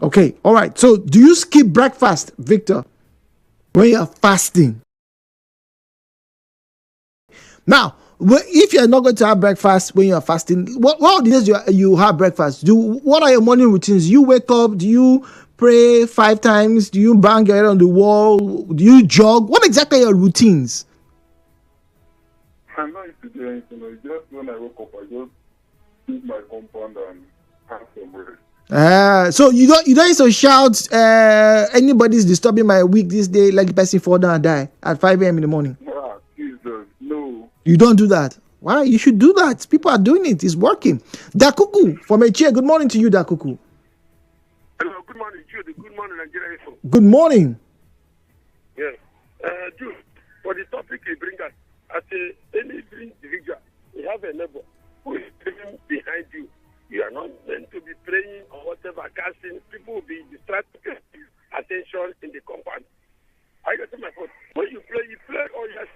Okay, all right. So do you skip breakfast, Victor, when you're fasting? Now, if you're not going to have breakfast when you're fasting, what are the days you have breakfast? What are your morning routines? You wake up, do you pray 5 times? Do you bang your head on the wall? Do you jog? What exactly are your routines? I'm not used to do anything. Just when I wake up, I just leave my compound and have some rest. So you don't need to shout anybody's disturbing my week this day, like the person fall down and die at 5 a.m. in the morning. Ah, Jesus, no. You don't do that. Why? You should do that. People are doing it. It's working. Dakuku from a chair. Good morning to you, Dakuku. Hello, good morning, Jude. Good morning, Nigeria. Good morning. Yes. Jude, for the topic you bring us, as any individual, you have a neighbor who is living behind you. You are not meant to be praying or whatever, casting. People will be distracted, attention in the compound. I get to my point. When you play all your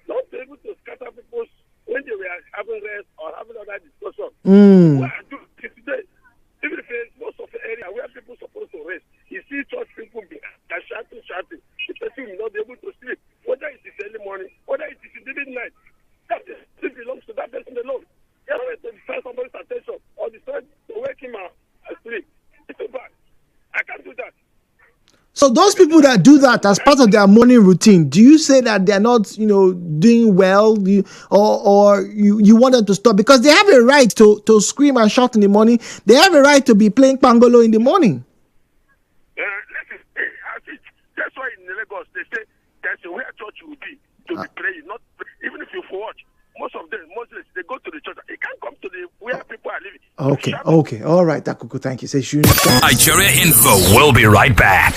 not be able to scatter people when they were having rest or having other discussion. What I do today, even if most of the area where people are supposed to rest, you see church people are shouting. The person will not be able to sleep. Whether it is early morning, whether it is midnight, that still belongs to that person alone. You don't have to distract somebody's attention or decide to wake him up asleep. It's too bad. I can't do that. So those people that do that as part of their morning routine, do you say that they're not, doing well, or you want them to stop because they have a right to scream and shout in the morning? They have a right to be playing pangolo in the morning. That's why in Lagos they say that's where church will be to be praying, not even if you watch. Most of them, Muslims, they go to the church. They can't come to the where people are living. Okay. All right, Dakuku, thank you. Say Nigeria Info. We'll be right back.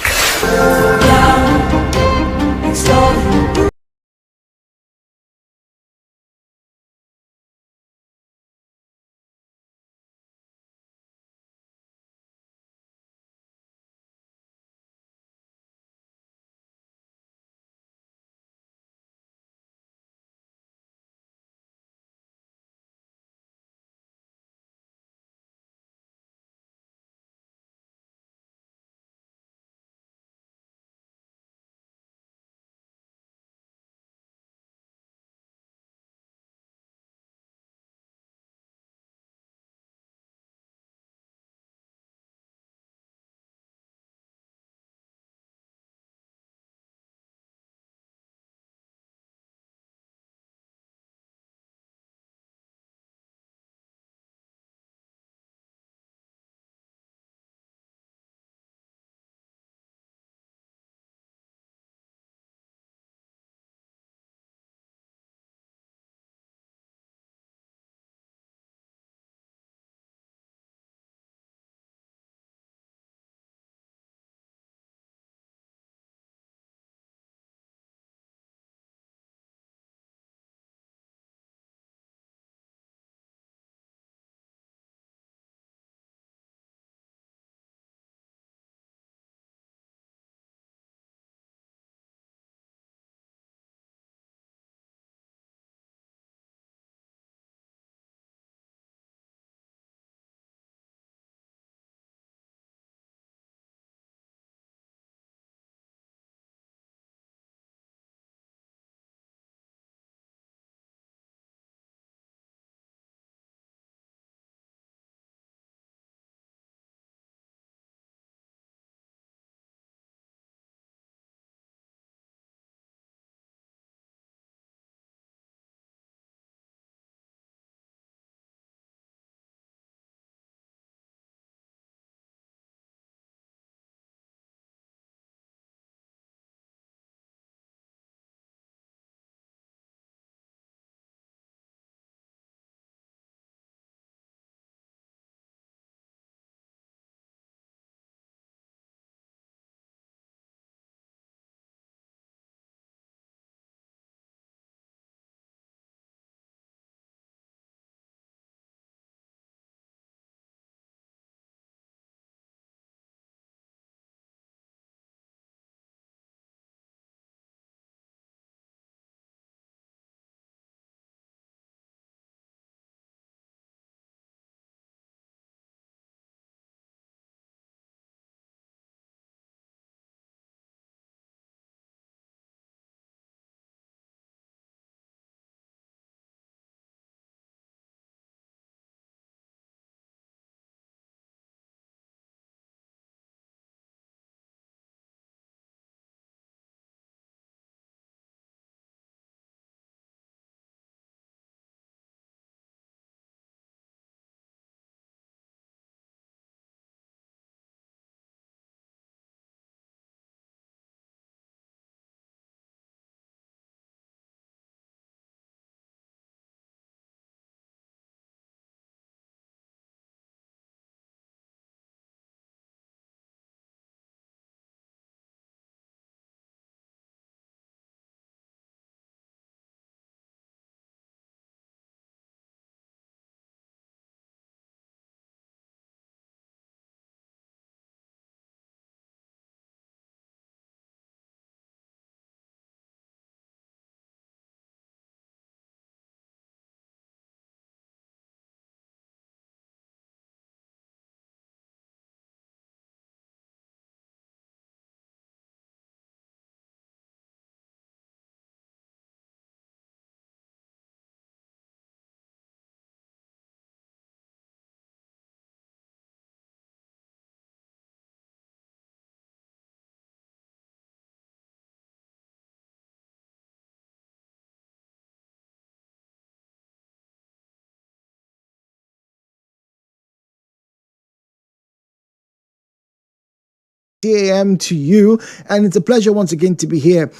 a.m. to you, and it's a pleasure once again to be here.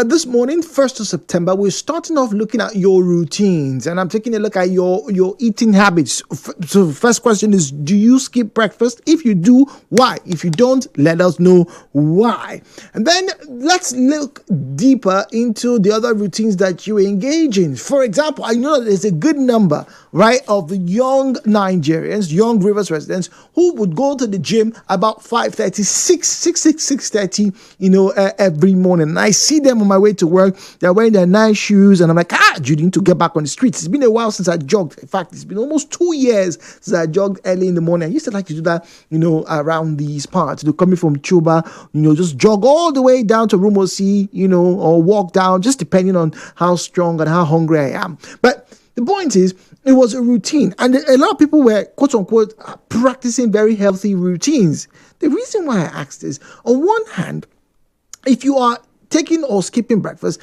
This morning, 1st of September, we're starting off looking at your routines, and I'm taking a look at your eating habits. So the first question is, do you skip breakfast? If you do, why? If you don't, let us know why. And then let's look deeper into the other routines that you engage in. For example, I know that there's a good number, right, of young Nigerians, young Rivers residents, who would go to the gym about 5:30, 6:30, every morning. And I see them on my way to work. They're wearing their nice shoes, and I'm like, Jude, you need to get back on the streets. It's been a while since I jogged. In fact, it's been almost 2 years since I jogged early in the morning. I used to like to do that, around these parts. Coming from Chuba, just jog all the way down to Rumosi, or walk down, just depending on how strong and how hungry I am. But the point is, it was a routine, and a lot of people were, quote unquote, practicing very healthy routines. The reason why I asked is, on one hand, if you are taking or skipping breakfast,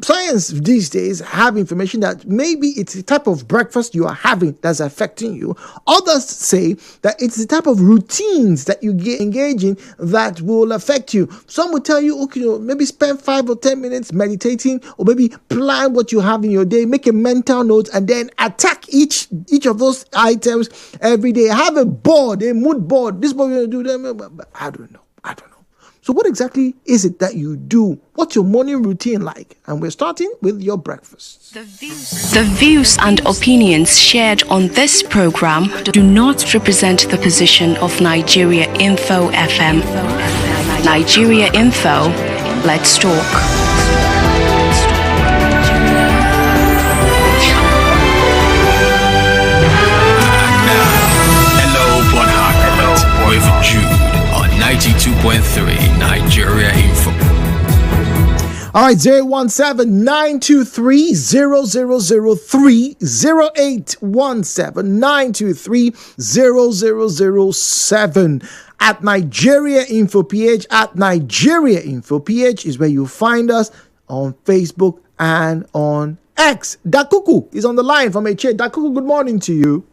science these days have information that maybe it's the type of breakfast you are having that's affecting you. Others say that it's the type of routines that you engage in that will affect you. Some will tell you, okay, maybe spend 5 or 10 minutes meditating, or maybe plan what you have in your day, make a mental note, and then attack each of those items every day. Have a board, a mood board. This is what we're going to do. I don't know. So what exactly is it that you do? What's your morning routine like? And we're starting with your breakfast. The views and opinions shared on this program do not represent the position of Nigeria Info FM. Nigeria Info, let's talk. With Jude on 92.3 Nigeria Info. All right, 017-923-0003, 0817-923-0007. At Nigeria Info PH, is where you find us on Facebook and on X. Dakuku is on the line from HA. Dakuku, good morning to you.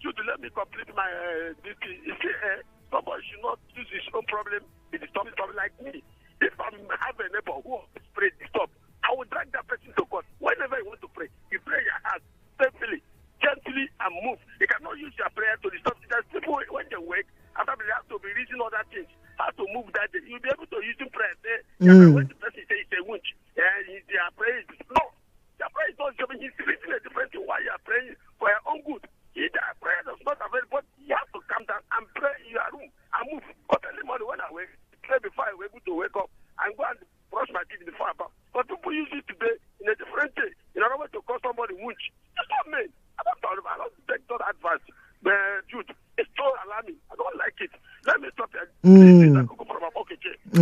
Jude, let me complete my duty. You see, somebody should not use his own problem in disturbing something like me. If I have a neighbor who wants to pray disturb, I will drag that person to court. Whenever you want to pray, you pray your heart safely, gently, and move. You cannot use your prayer to disturb. There's people, when they wake, after they have to be reading other things, how to move that day. You'll be able to use the prayer. When the person says it's a winch, their prayer is no. Their prayer is not giving. He's reading a different thing while you are praying for your own good. That prayer is not available, but you have to come down and pray in your room and move. But early morning when I wake, pray before I wake to wake up and go and brush my teeth before I bath. But people use it today in a different way. In order to call somebody winch. It's not me. I don't take that advice. But Jude, it's so alarming. I don't like it. Let me stop here.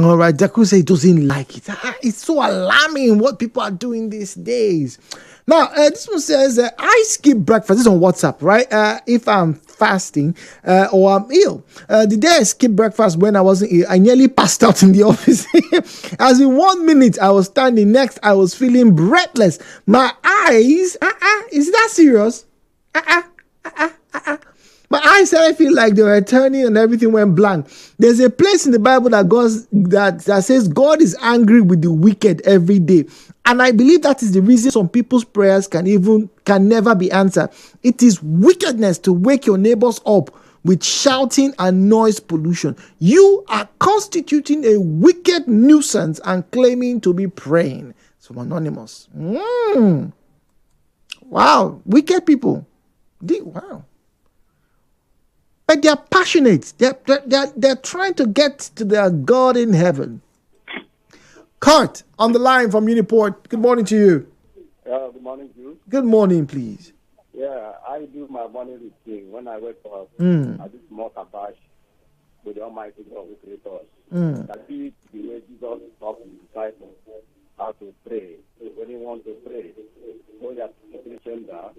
All right, Daku says he doesn't like it. It's so alarming what people are doing these days. Now, this one says, I skip breakfast. This is on WhatsApp, right? If I'm fasting or I'm ill. The day I skipped breakfast when I wasn't ill, I nearly passed out in the office. As in 1 minute, I was standing next, I was feeling breathless. My eyes, is that serious? My eyes started feeling like they were turning and everything went blank. There's a place in the Bible that says God is angry with the wicked every day. And I believe that is the reason some people's prayers can never be answered. It is wickedness to wake your neighbors up with shouting and noise pollution. You are constituting a wicked nuisance and claiming to be praying. So anonymous. Wow, wicked people. Wow. But they're passionate. They're trying to get to their God in heaven. Kurt, on the line from Uniport. Good morning to you. Good morning, Jude. Good morning, please. Yeah, I do my morning routine. When I wake up, I do small kabash with the Almighty God who created us. That is the way Jesus taught his disciples how to pray. So when you want to pray, go to the chamber,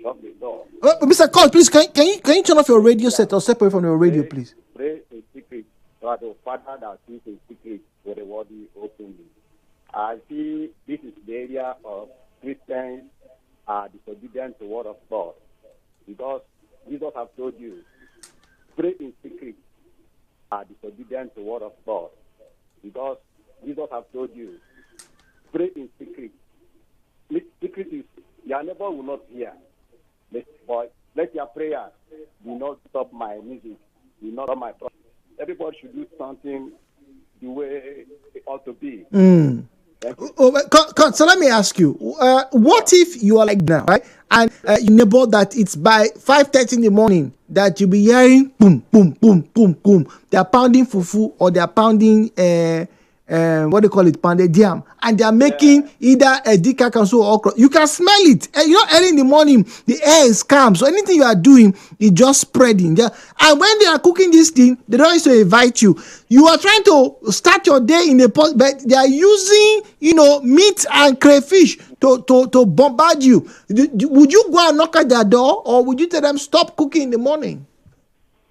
shut the door. Mr. Kurt, please, can you turn off your radio set or separate from your radio, please? Pray in secret. So the Father that sees in secret for the word openly. I see this is the area of Christians are disobedient to the word of God. Because Jesus has told you, pray in secret. are disobedient to the word of God. Because Jesus has told you, pray in secret. Secret is, your neighbor will not hear. But let your prayers do not stop my music, do not stop my problem. Everybody should do something the way it ought to be. So let me ask you, what if you are like now, right? And your neighbor, that it's by 5:30 in the morning that you'll be hearing boom, boom, boom, boom, boom. They're pounding fufu or they're pounding what they call it, pounded yam, and they're making either a dika council or okra. You can smell it. Early in the morning, the air is calm. So anything you are doing is just spreading. Yeah. And when they are cooking this thing, they don't used to invite you. You are trying to start your day in a pot, but they are using, meat and crayfish to bombard you. Would you go and knock at their door, or would you tell them stop cooking in the morning?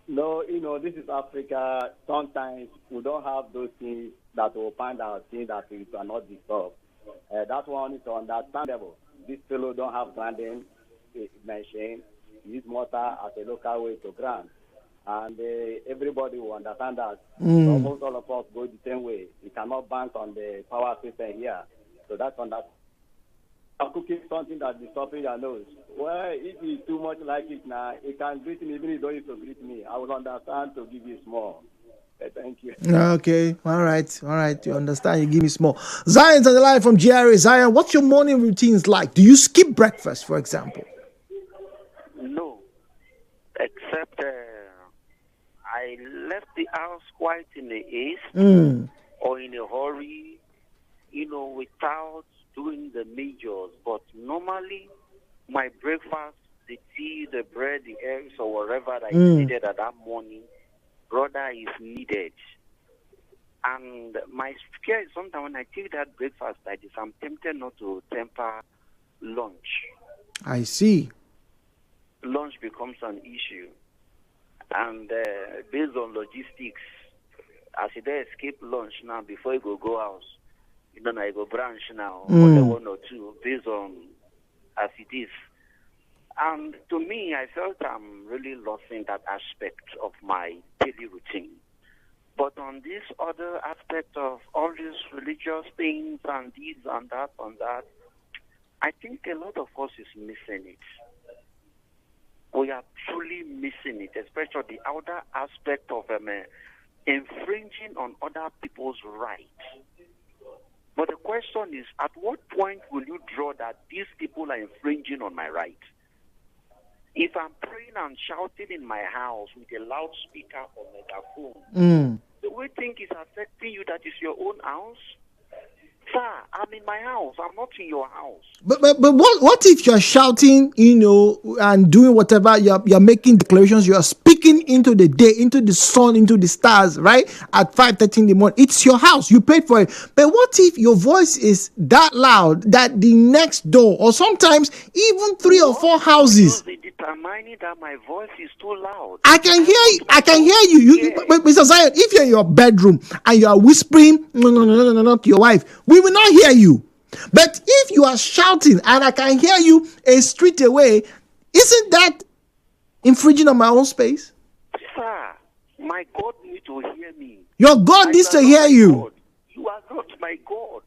No, this is Africa. Sometimes we don't have those things that will find out things that we cannot dissolve. That one is understandable. This fellow don't have grinding machine. Use mortar as a local way to grind. And everybody will understand that. Almost all of us go the same way. You cannot bank on the power system here. So that's on that. I'm cooking something that is stopping your nose. Well, if it's too much like it now, it can greet me, even if you don't need to greet me. I will understand to give you small. Thank you. Okay. All right. You understand. You give me small. Zion's on the line from GRA. Zion, what's your morning routines like? Do you skip breakfast, for example? No. Except I left the house quite in a haste or in a hurry, without doing the majors. But normally, my breakfast, the tea, the bread, the eggs, or whatever that is needed at that morning, brother, is needed. And my fear is sometimes when I take that breakfast like this, I'm tempted not to temper lunch. I see. Lunch becomes an issue. And based on logistics, as you dey escape lunch now before you go house, I go branch now, order one or two, based on as it is. And to me, I felt I'm really losing that aspect of my daily routine. But on this other aspect of all these religious things and this and that, I think a lot of us is missing it. We are truly missing it, especially the other aspect of infringing on other people's rights. But the question is, at what point will you draw that these people are infringing on my rights? If I'm praying and shouting in my house with a loudspeaker or megaphone, do we think it's affecting you that is your own house? Sir, I'm in my house. I'm not in your house. But what if you're shouting, and doing whatever, you're making declarations, you're speaking into the day, into the sun, into the stars, right? At 5:30 in the morning. It's your house. You paid for it. But what if your voice is that loud that the next door, or sometimes even 3 or 4 houses, determining that my voice is too loud? I can hear you. But Mr. Zion, if you're in your bedroom and you are whispering no to your wife, we will not hear you. But if you are shouting and I can hear you a street away, isn't that infringing on my own space? Sir, my God needs to hear me. Your God needs to hear you. God. You are not my God.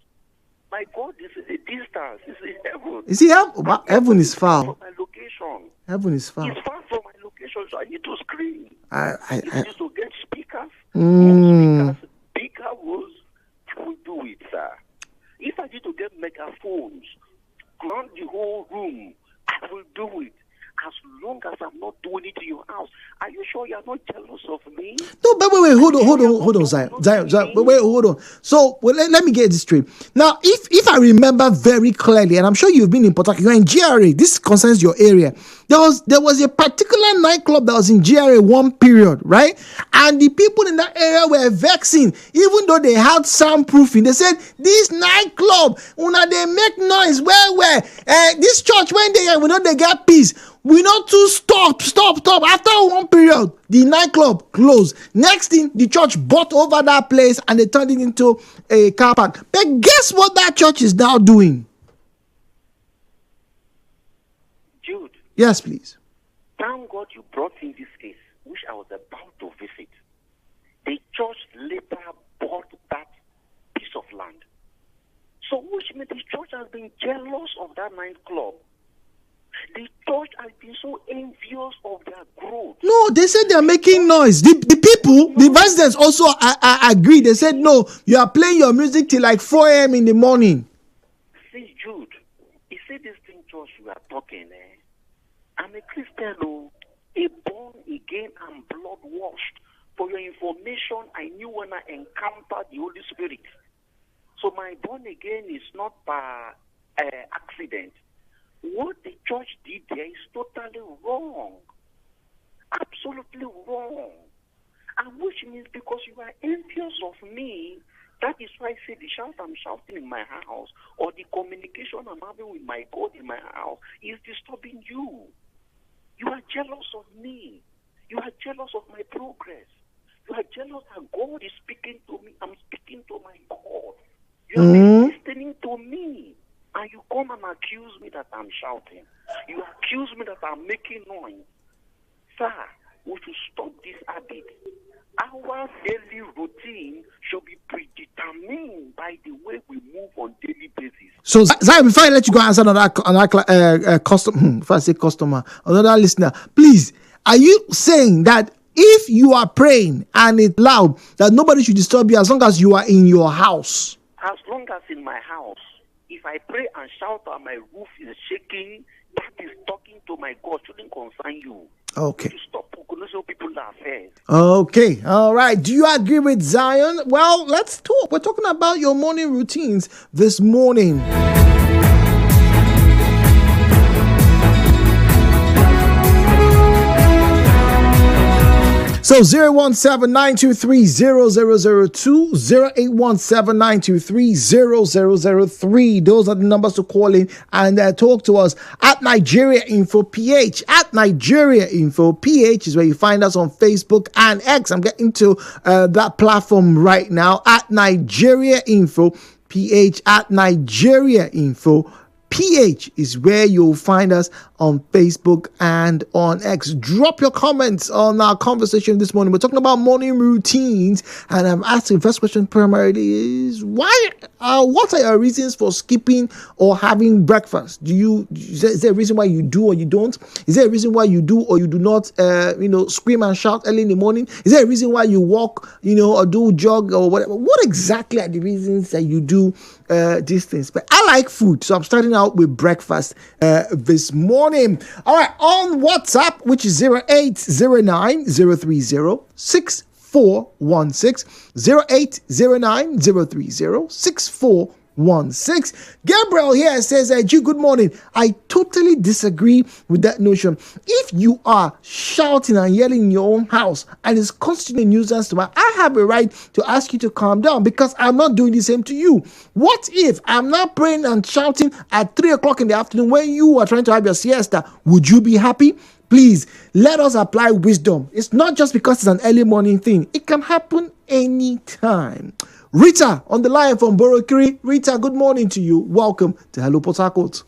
My God is in a distance. It's in heaven. You see, heaven is far. From my location. Heaven is far. It's far from my location, so I need to scream. I need to get speakers. More speakers, bigger walls. I will do it, sir. If I need to get megaphones, ground the whole room, I will do it. As long as I'm not doing it to your house. Are you sure you're not jealous of me? No, but wait, hold on, Zion. But wait, hold on. So let me get this straight. Now, if I remember very clearly, and I'm sure you've been in Port Harcourt, you're in GRA, this concerns your area. There was a particular nightclub that was in GRA one period, right? And the people in that area were vexing, even though they had soundproofing. They said, this nightclub, they make noise, where this church, when they get peace, we not to stop. After one period, the nightclub closed. Next thing, the church bought over that place and they turned it into a car park. But guess what that church is now doing? Jude. Yes, please. Thank God you brought in this case, which I was about to visit. The that nightclub. The church has been so envious of their growth. No, they said they are making noise. The people, the residents also agree. They said, no, you are playing your music till like 4 a.m. in the morning. See, Jude, you see this thing, Josh, we are talking, I'm a Christian, a born again and blood washed. For your information, I knew when I encountered the Holy Spirit. So my born again is not by accident. What the church did there is totally wrong. Absolutely wrong. And which means because you are envious of me, that is why I say the shout I'm shouting in my house or the communication I'm having with my God in my house is disturbing you. You are jealous of me. You are jealous of my progress. You are jealous that God is speaking to me. I'm speaking to my God. You are listening to me. And you come and accuse me that I'm shouting. You accuse me that I'm making noise. Sir, we should stop this habit. Our daily routine should be predetermined by the way we move on daily basis. So, Zion, before I let you go answer another customer, another listener, please, are you saying that if you are praying and it's loud, that nobody should disturb you as long as you are in your house? As long as in my house. If I pray and shout and my roof is shaking, that is talking to my God. Shouldn't concern you. Okay. To stop people affairs. Okay. All right. Do you agree with Zion? Well, let's talk. We're talking about your morning routines this morning. So 017-923-0002, 0817-923-0003. Those are the numbers to call in and talk to us at Nigeria Info PH. At Nigeria Info PH is where you find us on Facebook and X. I'm getting to that platform right now at Nigeria Info PH. At Nigeria Info PH is where you'll find us on Facebook and on X. Drop your comments on our conversation this morning. We're talking about morning routines, and I'm asking the first question primarily is what are your reasons for skipping or having breakfast? Is there a reason why you do or you don't? Is there a reason why you do or you do not scream and shout early in the morning? Is there a reason why you walk, or do jog or whatever? What exactly are the reasons that you do these things? But I like food, so I'm starting out with breakfast this morning. All right, on WhatsApp, which is 0809-030-6416, 0809-030-6416. Gabriel here says, Jude, good morning. I totally disagree with that notion. If you are shouting and yelling in your own house and it's constantly a nuisance to me, I have a right to ask you to calm down because I'm not doing the same to you. What if I'm not praying and shouting at 3 o'clock in the afternoon when you are trying to have your siesta? Would you be happy? Please, let us apply wisdom. It's not just because it's an early morning thing. It can happen anytime. Rita on the line from Borokiri. Rita, good morning to you. Welcome to Hello Port Harcourt.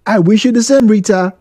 I wish you the same, Rita.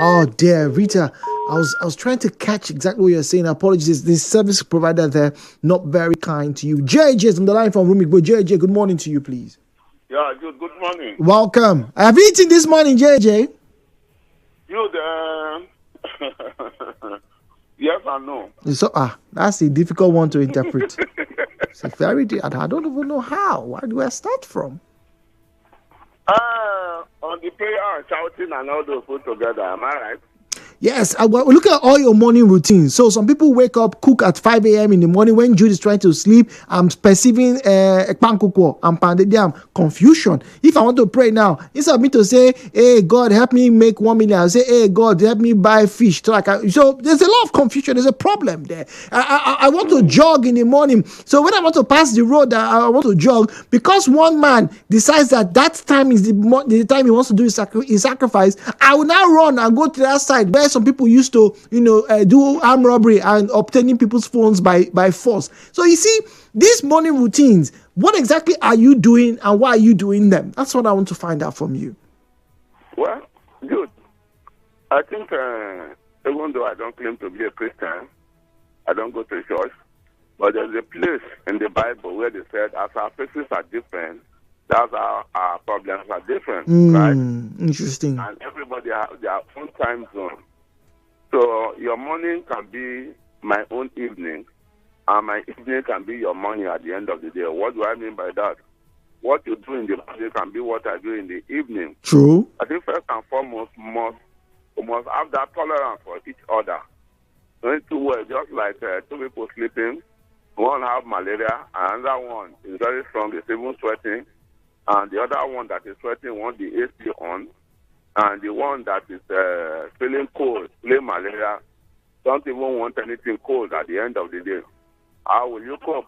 Oh dear, Rita, I was trying to catch exactly what you're saying. Apologies, this service provider there not very kind to you. JJ is on the line from Omamegbe. JJ, good morning to you, please. Yeah, good morning. Welcome. Have you eaten this morning, JJ? Yes and no. So that's a difficult one to interpret. It's a very I don't even know how. Where do I start from? On the prayer and shouting and all those put together, am I right? Yes, look at all your morning routines. So some people wake up, cook at 5 a.m. in the morning when Jude is trying to sleep. I'm perceiving confusion. If I want to pray now, instead of me to say, hey, God, help me make 1 million, I'll say, hey, God, help me buy fish. So there's a lot of confusion. There's a problem there. I want to jog in the morning. So when I want to pass the road, I want to jog, because one man decides that time is the time he wants to do his sacrifice, I will now run and go to that side where some people used to, do armed robbery and obtaining people's phones by force. So you see, these morning routines, what exactly are you doing and why are you doing them? That's what I want to find out from you. Well, good. I think even though I don't claim to be a Christian, I don't go to church, but there's a place in the Bible where they said, as our faces are different, that's our problems are different, right? Interesting. And everybody has their own time zone. So your morning can be my own evening, and my evening can be your morning at the end of the day. What do I mean by that? What you do in the morning can be what I do in the evening. True. I think first and foremost, we must have that tolerance for each other. Just like two people sleeping, one have malaria, another one is very strong, is even sweating, and the other one that is sweating wants the AC on, and the one that is feeling cold, feeling malaria, don't even want anything cold at the end of the day. How will you cope?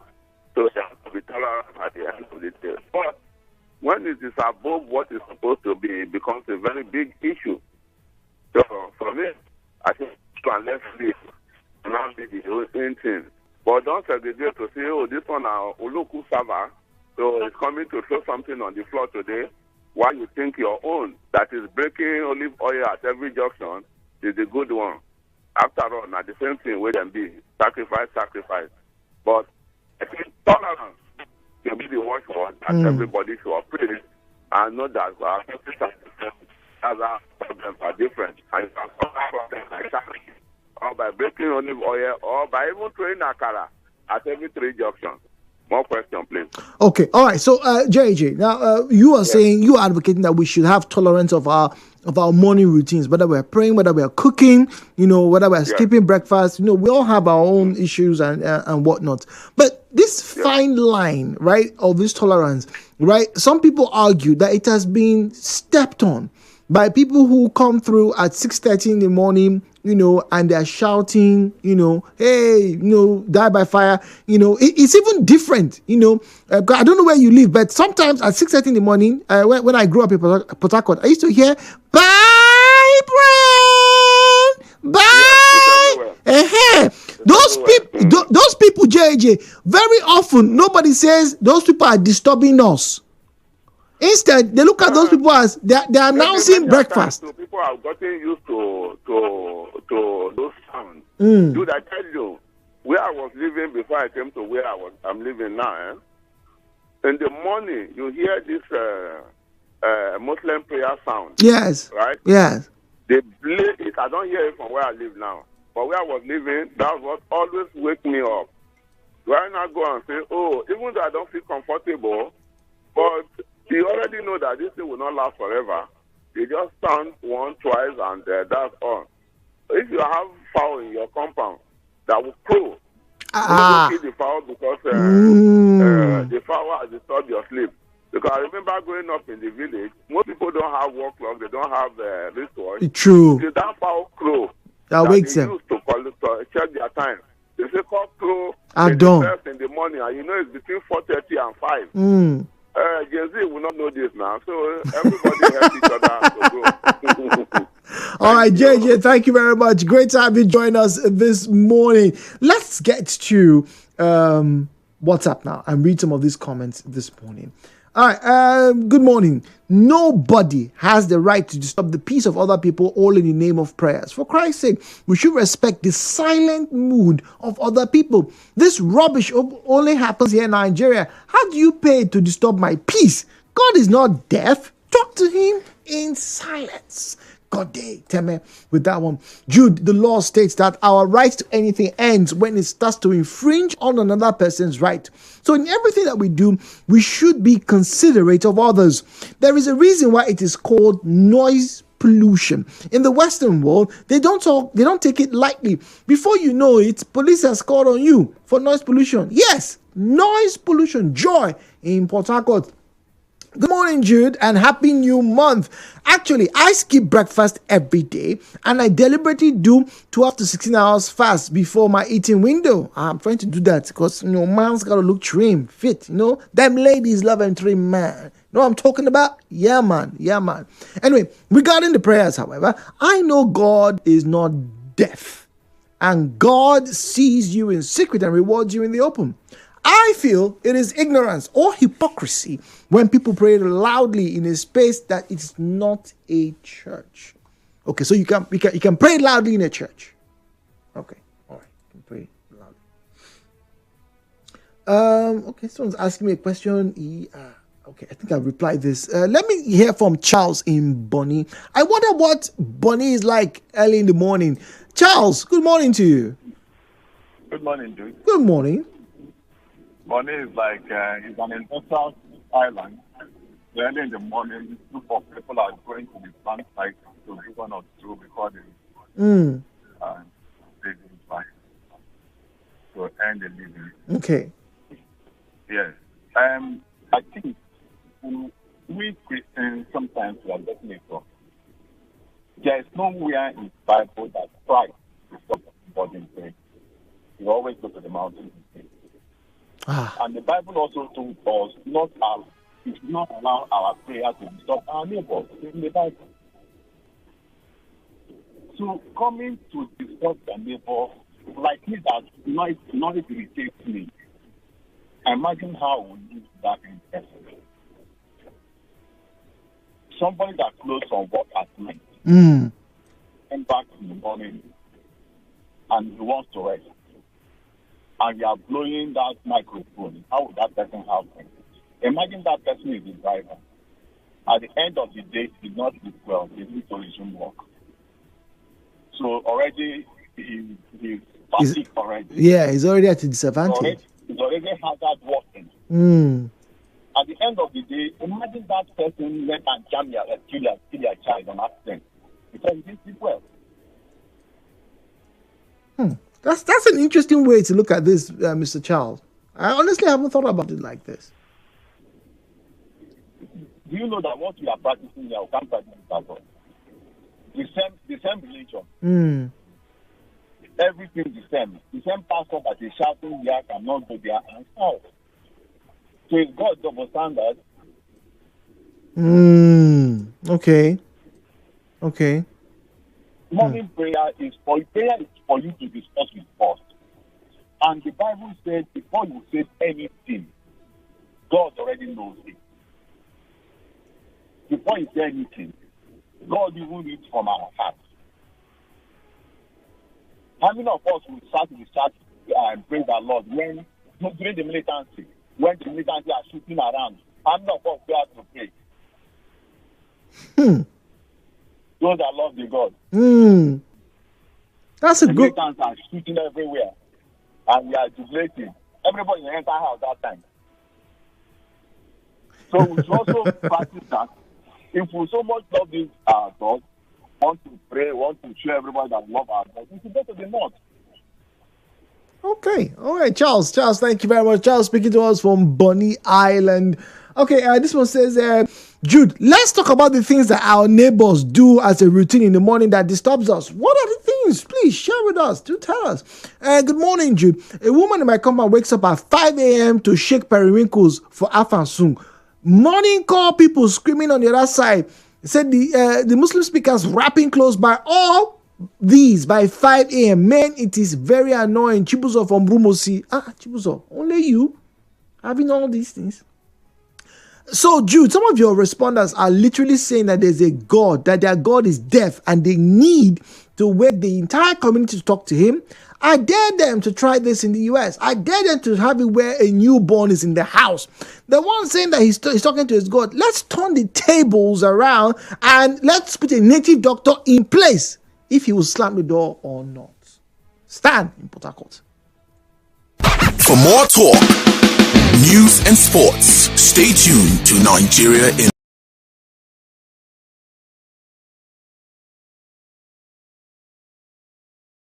So you have to be tolerant at the end of the day. But when it is above what is supposed to be, it becomes a very big issue. So for me, I think you can let sleep and not be the whole thing. But don't segregate to say, oh, this one are Oloku Sava, so it's coming to throw something on the floor today, while you think your own, that is breaking olive oil at every junction, is the good one. After all, not the same thing with them be sacrifice. But I think tolerance can be the watchword that everybody should operate and know that our other problems are different. And you can solve problems like that, or by breaking olive oil, or by even throwing akara at every 3 junctions. More question, please. Okay, all right. So, JJ, now you are saying, you are advocating that we should have tolerance of our morning routines, whether we're praying, whether we're cooking, whether we're skipping breakfast. We all have our own issues and whatnot. But this fine line, right, of this tolerance, right? Some people argue that it has been stepped on by people who come through at 6:30 in the morning, and they're shouting, hey, die by fire. It's even different, I don't know where you live, but sometimes at 6:30 in the morning, when I grew up in Port Harcourt, I used to hear, bye, brain, bye. Those people, JJ, very often, nobody says those people are disturbing us. Instead, they look at those people as they're announcing breakfast. So people have gotten used to those sounds. Dude, I tell you, where I was living before I came to where I'm living now, in the morning you hear this Muslim prayer sound. Yes. Right? Yes. They play it. I don't hear it from where I live now. But where I was living, that was always wake me up. Do I not go and say, oh, even though I don't feel comfortable, but you already know that this thing will not last forever. You just stand once, twice, and that's all. If you have fowl in your compound that will crow, you kill the fowl because the fowl has disturbed your sleep. Because I remember growing up in the village, most people don't have work clock, they don't have wristwatch. True. If that fowl crow, that wakes them. Used to check their time. If they call crow at dawn in the morning, and it's between 4:30 and 5. Gen Z will not know this now, so everybody help each other to grow. All right, JJ, thank you very much. Great to have you join us this morning. Let's get to WhatsApp now and read some of these comments this morning. All right, good morning. Nobody has the right to disturb the peace of other people, all in the name of prayers. For Christ's sake, we should respect the silent mood of other people. This rubbish only happens here in Nigeria. How do you pay to disturb my peace? God is not deaf. Talk to him in silence. God day, tell me with that one. Jude, the law states that our right to anything ends when it starts to infringe on another person's right. So in everything that we do, we should be considerate of others. There is a reason why it is called noise pollution. In the Western world, they don't take it lightly. Before you know it, police has called on you for noise pollution. Yes, noise pollution, joy in Port Harcourt. Good morning, Jude, and happy new month. Actually, I skip breakfast every day, and I deliberately do 12 to 16 hours fast before my eating window. I'm trying to do that because, man's got to look trim, fit, Them ladies love and trim, man. Know what I'm talking about? Yeah, man. Anyway, regarding the prayers, however, I know God is not deaf, and God sees you in secret and rewards you in the open. I feel it is ignorance or hypocrisy when people pray loudly in a space that it's not a church. Okay, so you can pray loudly in a church. Okay, all right, you can pray loudly. Okay, someone's asking me a question. Okay, I think I'll reply this. Let me hear from Charles in Bonny. I wonder what Bonny is like early in the morning. Charles, good morning to you. Good morning, Jude. Good morning. Bonny is like it's an industrial island. Early in the morning, a group of people are going to the plant site to do one or two before they do fine to earn the living. Okay. Yes. I think we Christians sometimes we are getting it wrong. There is nowhere in the Bible that Christ is talking about in prayer. You always go to the mountain and pray. And the Bible also told us not allow our prayers to disturb our neighbors in the Bible. So coming to disturb the neighbor, like me, that noise irritates me. Imagine how we use that in person. Somebody that closed from work at night, came back in the morning, and he wants to rest. And you are blowing that microphone, how would that person have it? Imagine that person is the driver. At the end of the day, he did not sleep well. He needs to resume work. So already, he's fatigued already. Yeah, he's already at a disadvantage. He's already had that working. At the end of the day, imagine that person went and jam kill your child on accident because he didn't sleep well. That's an interesting way to look at this, Mr. Charles. I honestly haven't thought about it like this. Do you know that what we are practicing here, we can't practice it at all? The same religion. Everything the same. The same pastor that is shouting here cannot go there and shout. So it's God double standard. Okay. Morning prayer is for you to discuss with us. And the Bible says before you say anything, God already knows it. Before you say anything, God even reads from our hearts. How many of us will start and praise the Lord when during the militancy, when the militancy are shooting around? How many of us go out to pray? Those that love the God. That's a good. Militants are shooting everywhere, and we are jubilating. Everybody in the entire house that time. So we should also practice that. If we so much love this God, want to pray, want to show everybody that we love our God, we should go to the north. Okay, all right, Charles, thank you very much. Charles speaking to us from Bonny Island. Okay, this one says, Jude, let's talk about the things that our neighbors do as a routine in the morning that disturbs us. What are the things? Please share with us. Do tell us. Good morning, Jude. A woman in my compound wakes up at 5 a.m. to shake periwinkles for Afansung. Morning call people screaming on the other side. Said the Muslim speakers rapping close by all these by 5 a.m. Man, it is very annoying. Chibuzo from Brumosi. Chibuzo, only you having all these things. So, Jude, some of your respondents are literally saying that there's a God, that their God is deaf, and they need to wake the entire community to talk to him. I dare them to try this in the US. I dare them to have it where a newborn is in the house. The one saying that he's talking to his God, let's turn the tables around and let's put a native doctor in place if he will slam the door or not. Stan in Port Harcourt. For more talk, news and sports, stay tuned to Nigeria in